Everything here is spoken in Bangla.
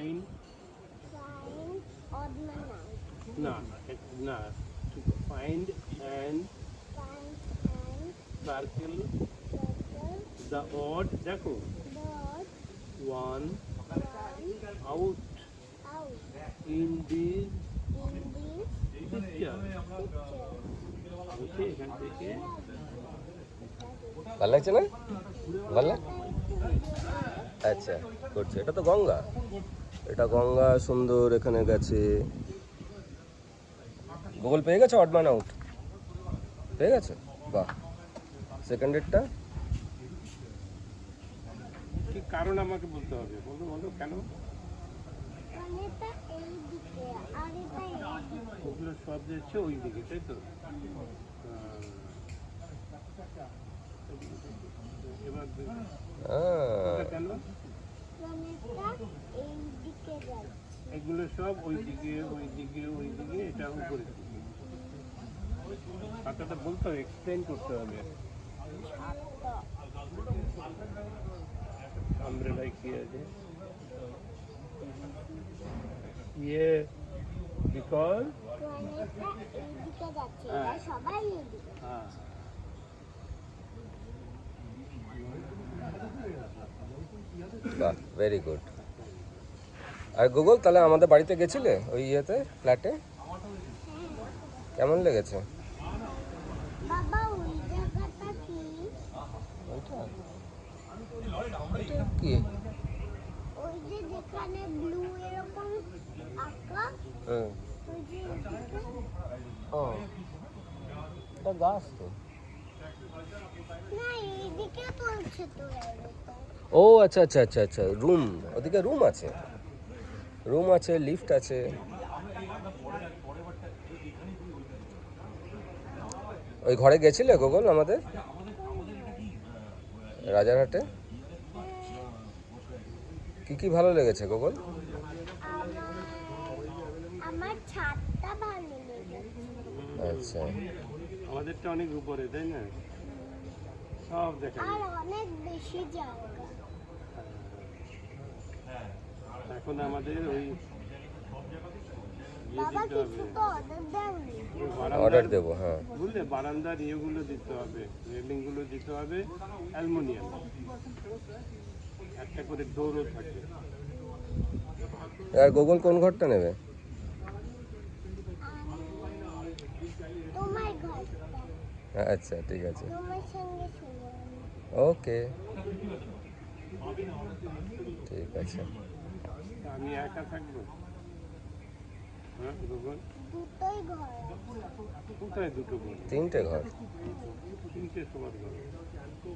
find odd man out. no, no, to find and circle the odd দেখো one out in this picture. Okay, এখান থেকে ভালো লাগছে না? ভালো লাগ আচ্ছা করছে। এটা তো গঙ্গা, এটা গঙ্গা সুন্দর এখানে গেছে। গুগল পেয়ে গেছে অড ম্যান আউট, পেয়ে গেছে? বাহ। সেকেন্ডেরটা কি কারণ আমাকে বলতে হবে, বলো বলো কেন? ওগুলো সব যাচ্ছে ওই দিকে, তাই তো? এবার কেন এগুলো সব ওই দিকে ওই দিকে ওই দিকে, এটা উপরে কথাটা বলতে হবে, এক্সপ্লেন করতে হবে। আমব্রেলা কি আছে ইয়ে বিকজ হ্যাঁ বাহ, ভেরি গুড। আর গুগল তাহলে আমাদের বাড়িতে গেছিলে ওই ইয়েতে, ফ্ল্যাটে? কেমন লেগেছে? ওইটা ওইটা কি? ওই যে যেখানে ব্লু এরকম আঁকা, ওই যে ও এটা গাছ তো। না এইদিকে বলছে তো ও আচ্ছা আচ্ছা আচ্ছা আচ্ছা, রুম, ওদিকে রুম আছে, রুম আছে, লিফট আছে। ওই ঘরে গেছিলে গুগল আমাদের রাজারহাটে? কি কি ভালো লেগেছে গুগল? আমার ছাদটা ভালো লেগেছে। আচ্ছা, আমাদেরটা অনেক উপরে, তাই না? সব দেখা আর অনেক বেশি জায়গা। এখন আমাদের ওই বাবা কিছু তো অর্ডার দেননি। অর্ডার দেবো, হ্যাঁ। বুঝলে, বারান্দার ইয়েগুলো দিতে হবে, রেলিংগুলো দিতে হবে অ্যালুমিনিয়াম, একটা করে ডোরও থাকে। আর গুগল কোন ঘরটা নেবে? তোমার ঘরটা আচ্ছা ঠিক আছে, তোমার সঙ্গে শুনো। ওকে ঠিক আছে। আমি একা থাকবো? হ্যাঁ গুগল, দুটোই ঘর আছে। কোথায় দুটো ঘর? তিনটে ঘর। তিনটে সবার ঘর। আচ্ছা